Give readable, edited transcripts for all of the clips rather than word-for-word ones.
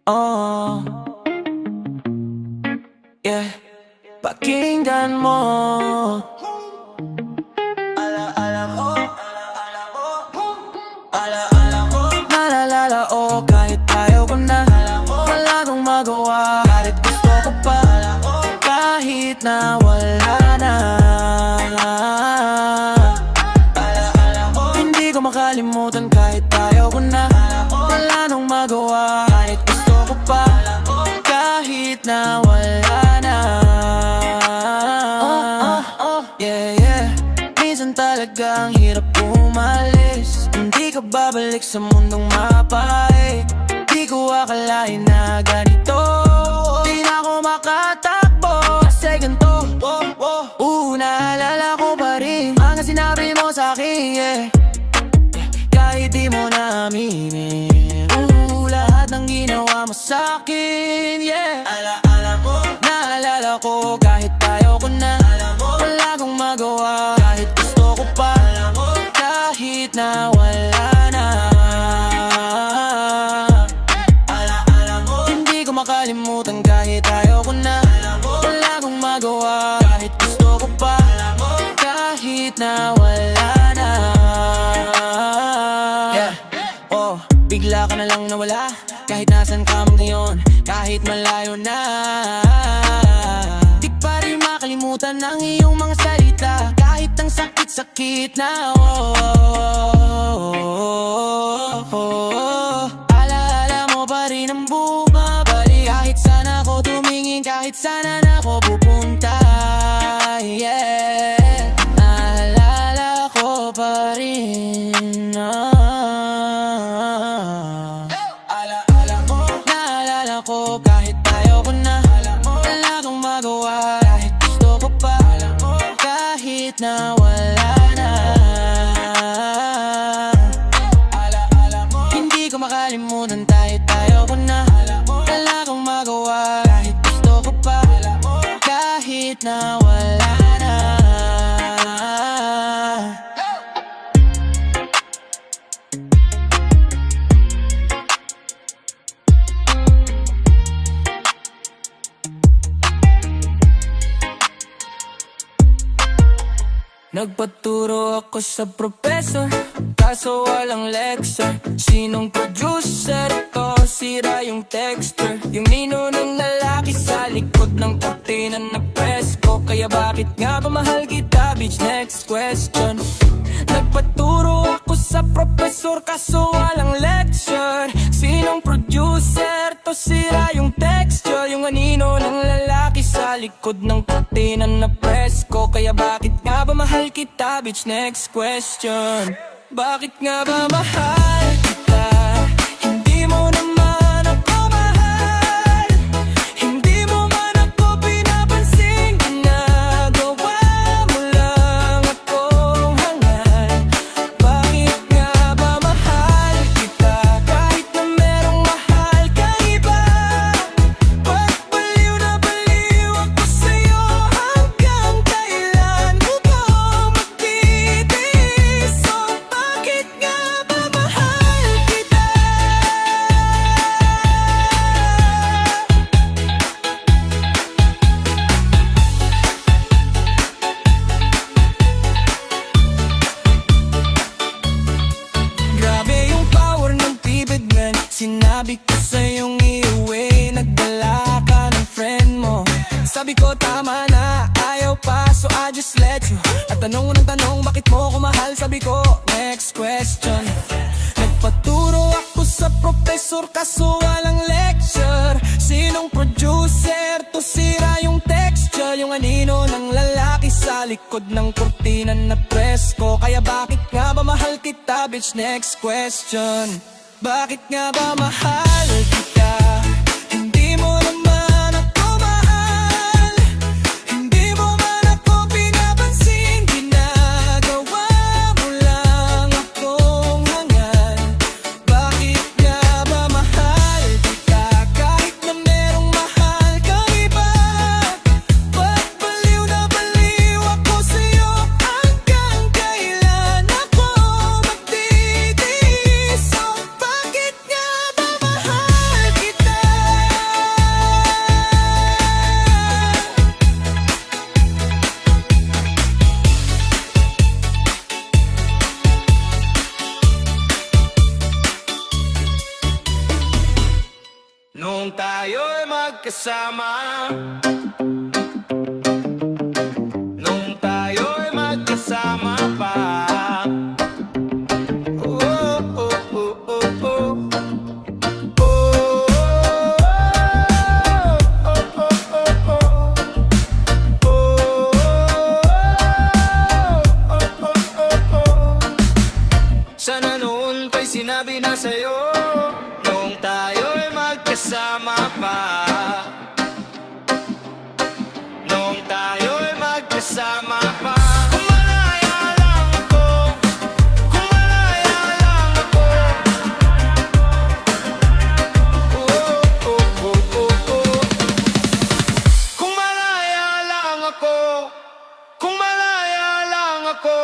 Oh, yeah. Pakinggan mo. Alaala mo, alaala mo. Naalala ko kahit ayaw ko na. Wala nang magawa kahit gusto ko pa. Kahit na wala na. Hindi ko makalimutan kahit ayaw ko na. Wala nang magawa kahit gusto ko pa. Kahit na wala na. Yeah, yeah. Minsan talagang hirap umalis. Hindi ka babalik sa mundong mapait. Di ko akalain na ganito. Di na ako makatakbo kasi ganito. Naalala ko pa rin mga sinabi mo sa'kin, yeah. Kahit di mo na aminin lahat ng ginawa mo sa'kin, yeah. Alaala mo. Naalala ko kahit ayaw ko na. Wala kong magawa kahit gusto ko pa. Kahit na wala na. Alaala mo. Hindi ko makalimutan kahit ayaw ko na. Wala kong magawa kahit gusto ko pa. Kahit na wala na. Yeah. Oh, bigla ka na lang nawala. Kahit nasan ka man ngayon, kahit malayo na. Di pa rin makalimutan ang iyong mga salita. Kahit ang sakit-sakit na. Alaala mo pa rin ang bumabalik. Kahit sana ako tumingin, kahit sana na ako pupunta, yeah. Naalala ko pa rin, Alaala mo. Naalala ko kahit ayaw ko na. Wala kong magawa kahit gusto ko pa. Kahit na wala na. Alaala mo. Hindi ko makalimutan kahit ayaw ko na. Wala kong magawa kahit gusto ko pa. Kahit na wala na. Nagpaturo ako sa professor, kaso walang lecture. Sinong producer ito? Sira yung texture. Yung nino ng lalaki sa likod ng kortina na presko. Kaya bakit nga ba mahal kita, bitch? Next question. Nagpaturo ako sa professor, kaso walang lecture. Sinong producer to? Sira yung texture. Yung anino ng lalaki sa likod ng kortina na presko. Kaya bakit nga ba mahal kita, bitch? Next question. Bakit nga ba mahal kita? Hindi mo naman ako mahal. Hindi mo man ako pinapansin. Ginagawa mo lang akong hangal. Bakit nga ba mahal kita? Kahit na merong mahal kang iba. Ba't baliw na baliw ako sa'yo? Hanggang kailan mo ba magtitiis? So bakit nga ba mahal kita? Grabe yung power ng tibid, man. Sinabi ko sa'yong iuwi, nagdala ka ng friend mo. Sabi ko tama na, ayaw pa, so I just let you. At tanong ng tanong, bakit mo ko mahal? Sabi ko, next question. Nagpaturo ako sa professor, kaso walang lecture. Sinong producer to? Sira yung texture. Yung anino ng lalaki sa likod ng kortina na presko. Kaya bakit nga ba mahal kita, bitch? Next question. Bakit nga ba mahal kita? Hindi mo naman ako mahal. Hindi mo man ako pinapansin. Ginagawa mo lang akong hangal. Bakit nga ba mahal kita? Kahit na merong mahal kang iba. Ba't baliw na baliw ako sa'yo? Hanggang kailan ako magtitiis? So bakit nga ba mahal Nung tayo'y magkasama, nung tayo'y magkasama pa. Oh, oh, oh, oh, oh. Sana noon pa'y sinabi na sa'yo, nung tayo'y magkasama pa. Nung tayo'y magkasama pa. Kung malaya lang ako, kung malaya lang ako. Oh, oh, oh, oh, oh. Kung malaya lang ako, kung malaya lang ako.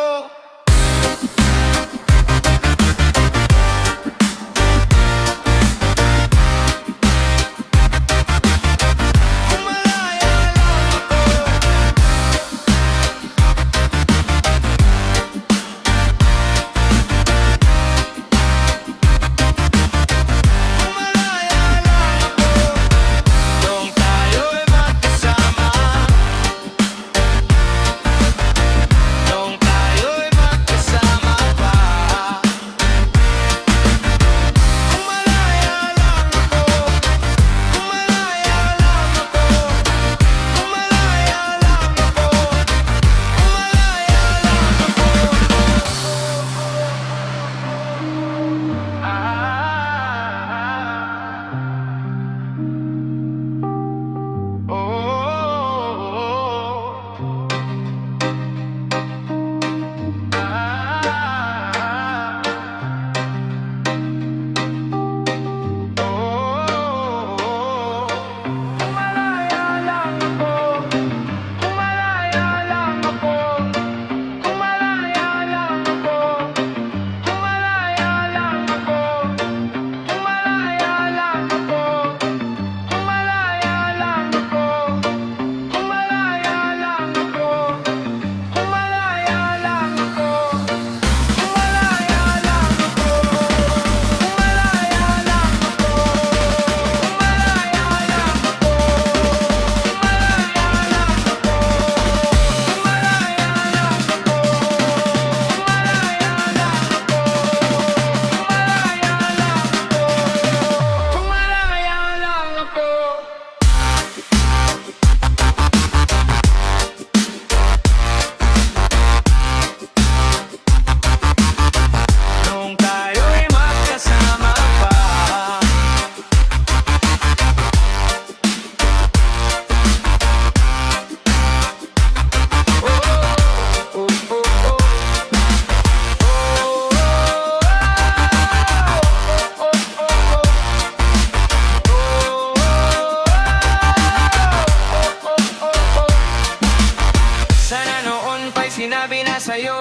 Sinabi na sa'yo,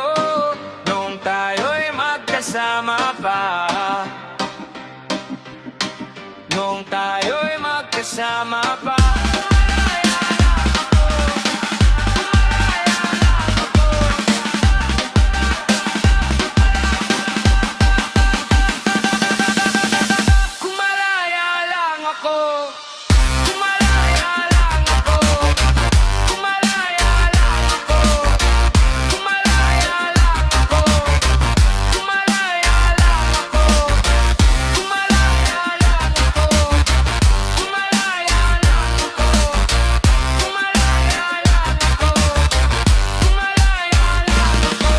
nung tayo'y magkasama pa. Nung tayo'y magkasama pa. Kung malaya lang ako, kung malaya lang ako, kung malaya lang ako. Kung malaya lang ako, kung malaya lang ako, kung malaya lang ako, kung malaya lang ako, kung malaya lang ako, kung malaya lang ako.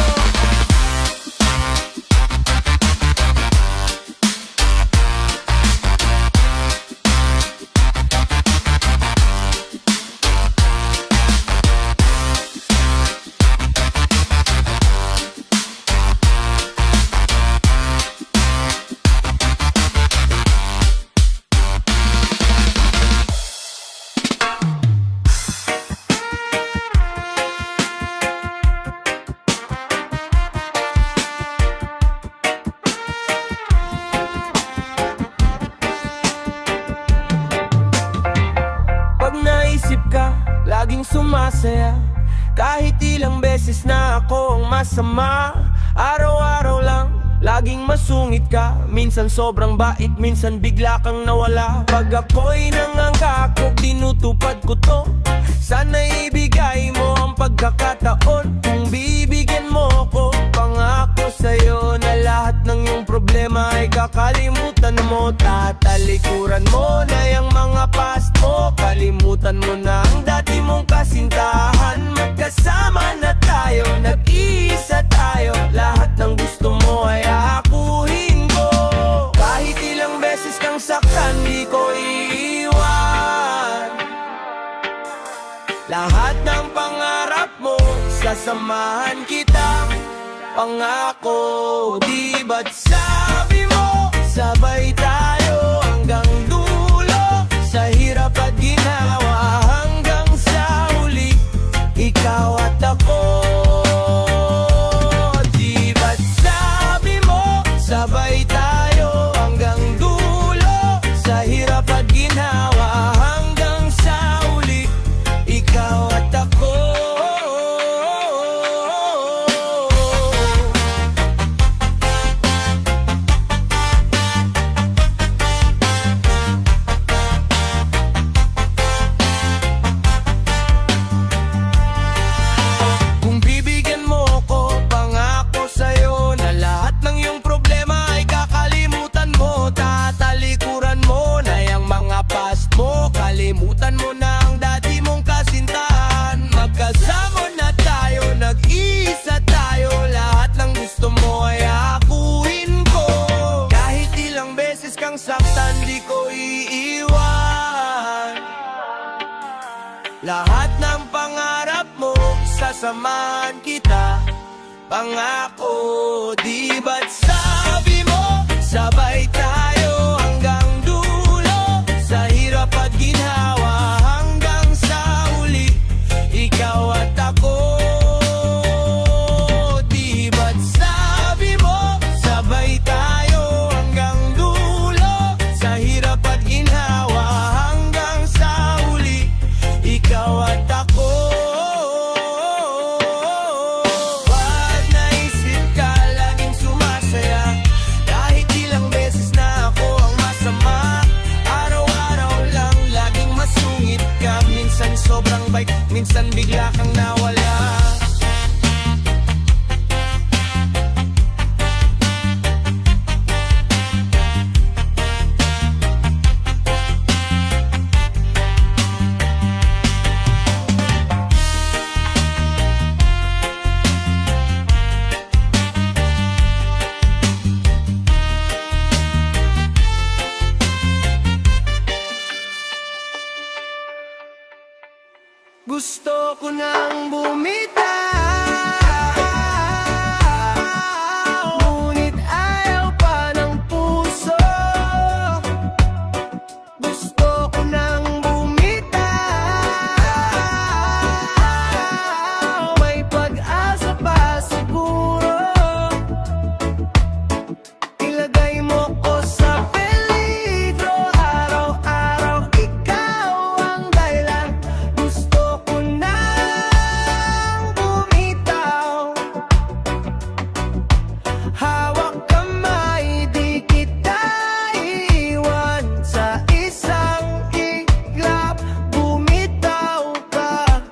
Pag naisip ka, laging sumasaya. Kahit ilang beses na ako ang masama, araw-araw lang Laging masungit ka, minsan sobrang bait, minsan bigla kang nawala. Pag ako'y nangangako, tinutupad ko to. Sana'y ibigay mo ang pagkakataon. Kung bibigyan mo ko, pangako sa'yo na lahat ng iyong problema ay kakalimutan mo. Tatalikuran mo na yung mga past mo. Kalimutan mo na ang dati mong kasintahan. Magkasama na tayo, nag-iisa tayo. Lahat ng gusto mo ay akuhin ko. Kahit ilang beses kang saktan, di ko iiwan. Lahat ng pangarap mo, sasamahan kita. Pangako, di ba't sabi mo, sabay tayo hanggang dulo. Sa hirap at ginawa hanggang sa huli, ikaw at ako. Di ba't sabi mo, sabay tayo hanggang dulo. Sa hirap at ginawa hanggang sa huli, ikaw at ako. Kalimutan mo na ang dati mong kasintahan. Magkasama na tayo, nag-iisa tayo. Lahat ng gusto mo ay akuhin ko. Kahit ilang beses kang saktan, di ko iiwan. Lahat ng pangarap mo, sasamahan kita. Pangako, di ba't sabi mo, sabay tayo hanggang dulo. Sa hirap at ginhawa hanggang sa huli, ikaw at ako. Di ba't sabi mo, sabay tayo hanggang dulo. Sa hirap at ginhawa hanggang sa huli, ikaw at ako. Pag naisip ka, laging sumasaya. Kahit ilang beses na ako ang masama. Masungit ka, minsan sobrang bait, minsan bigla kang nawala. Gusto ko nang bumitaw, ngunit ayaw pa ng puso. Gusto ko nang bumitaw, may pag-asa pa siguro. Ilagay mo ko sa peligro, araw-araw ikaw ang dahilan. Gusto ko nang bumitaw, hawak kamay, di kita iiwan. Sa isang iglap, bumitaw ka.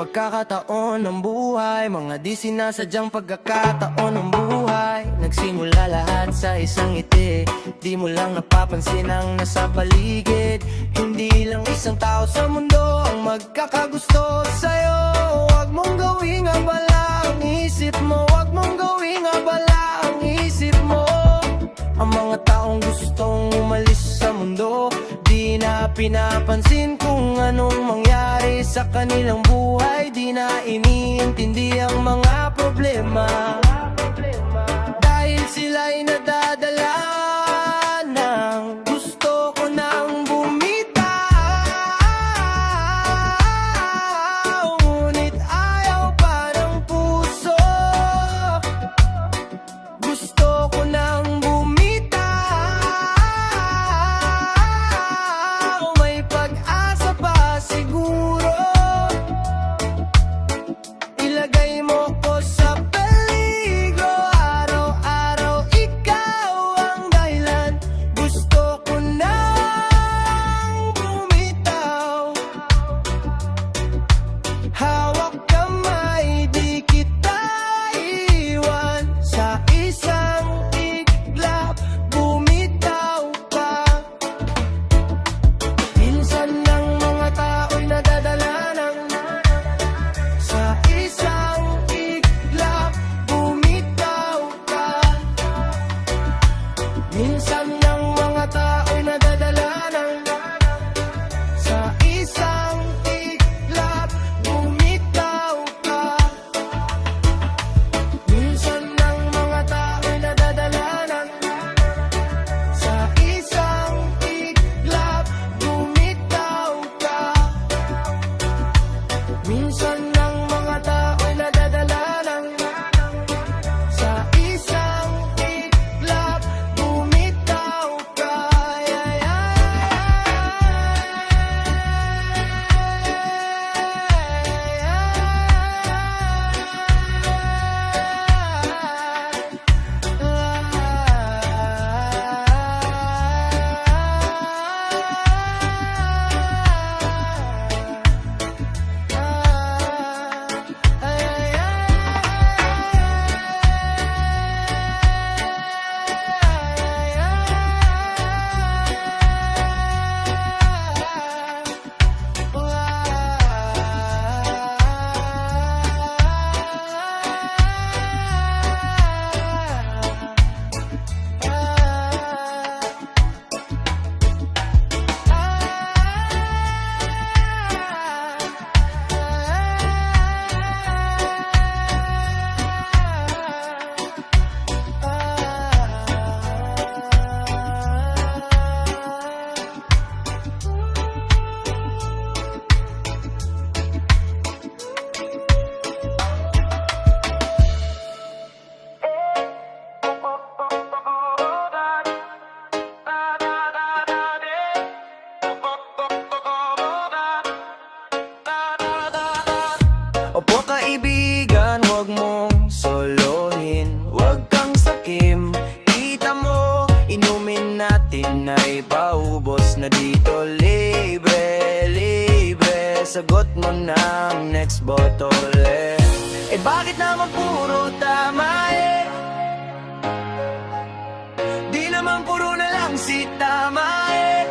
Pagkakataon ng buhay, mga di sinasadyang pagkakataon ng buhay. Nagsimula lahat sa isang ngiti, di mo lang napapansin ang nasa paligid. Hindi lang isang tao sa mundo ang magkakagusto sa'yo. Huwag mong gawing abala ang isip mo, huwag mong gawing abala ang isip mo. Ang mga taong gustong umalis sa mundo, di na pinapansin kung anong mangyari sa kanilang buhay. Di na iniintindi ang mga problema, dahil sila'y nadadala ng gusto ko nang bumitaw, ngunit ayaw pa ng puso. Gusto ko nang bumitaw, may pag-asa pa siguro. Ilagay mo ko sa peligro, natin ay paubos na dito. Libre, libre, sagot mo ng next bottle eh bakit naman puro tama eh? Di naman puro na lang si tama eh.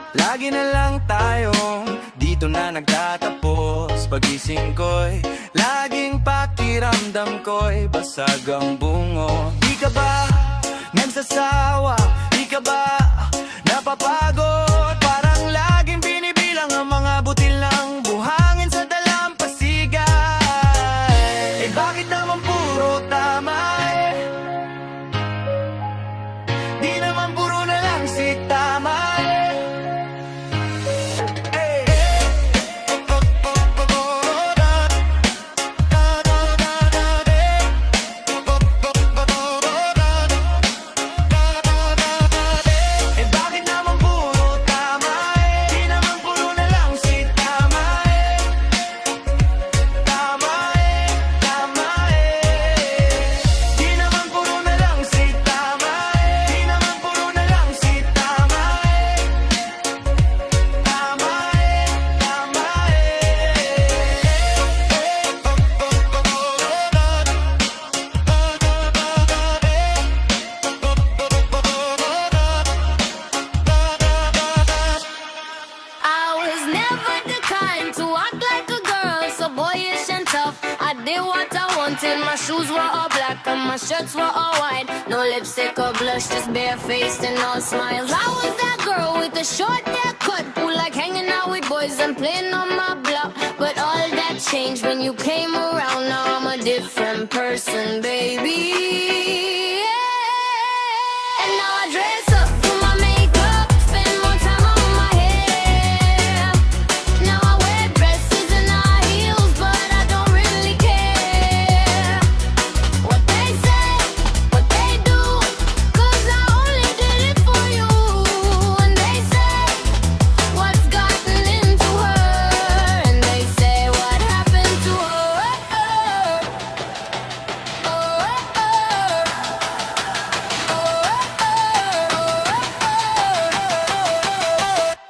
Lagi na lang tayong dito na nagtatapos. Pagising ko'y laging pakiramdam ko'y basag ang bungo. Di ka ba nagsasawa? Di ka ba napapagod? Parang laging binibilang ang mga butil ng buhangin sa dalampasigan. Eh bakit naman puro tama eh? Di naman puro na lang si tama eh. My shoes were all black and my shirts were all white. No lipstick or blush, just barefaced and all smiles. I was that girl with the short haircut who like hanging out with boys and playing on my block. But all that changed when you came around. Now I'm a different person, baby. Yeah. And now I dress up, do my makeup, spend more time on my hair. Now I wear dresses and high heels, but I don't really care what they say, what they do, 'cause I only did it for you. And they say, what's gotten into her? And they say, what happened to her?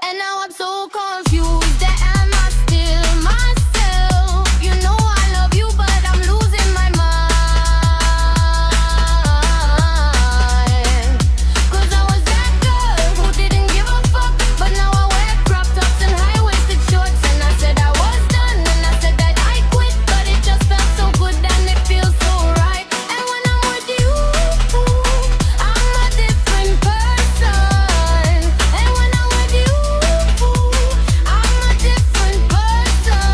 And now I'm so confused. That am I still myself? You know I love you, but I'm losing my mind. 'Cause I was that girl who didn't give a fuck, but now I wear crop tops and high-waisted shorts. And I said I was done, and I said that I quit, but it just felt so good and it feels so right. And when I'm with you, I'm a different person. And when I'm with you, I'm a different person.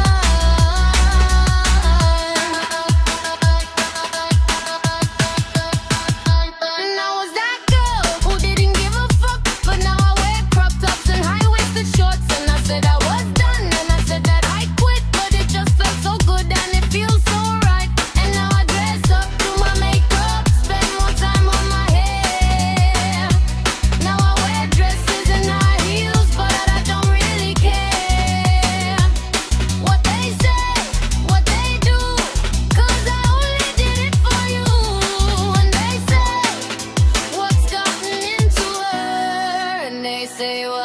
And I was that girl who didn't give a fuck, but now I wear crop tops and high-waisted shorts. And I said I was done, and I said that I quit, but it just felt so good and it feels so right. And now I dress up, do my makeup, spend more time on my hair. Now I wear dresses and high heels, but I don't really care what they say, what they do, 'cause I only did it for you. And they say, what's gotten into her? And they say, what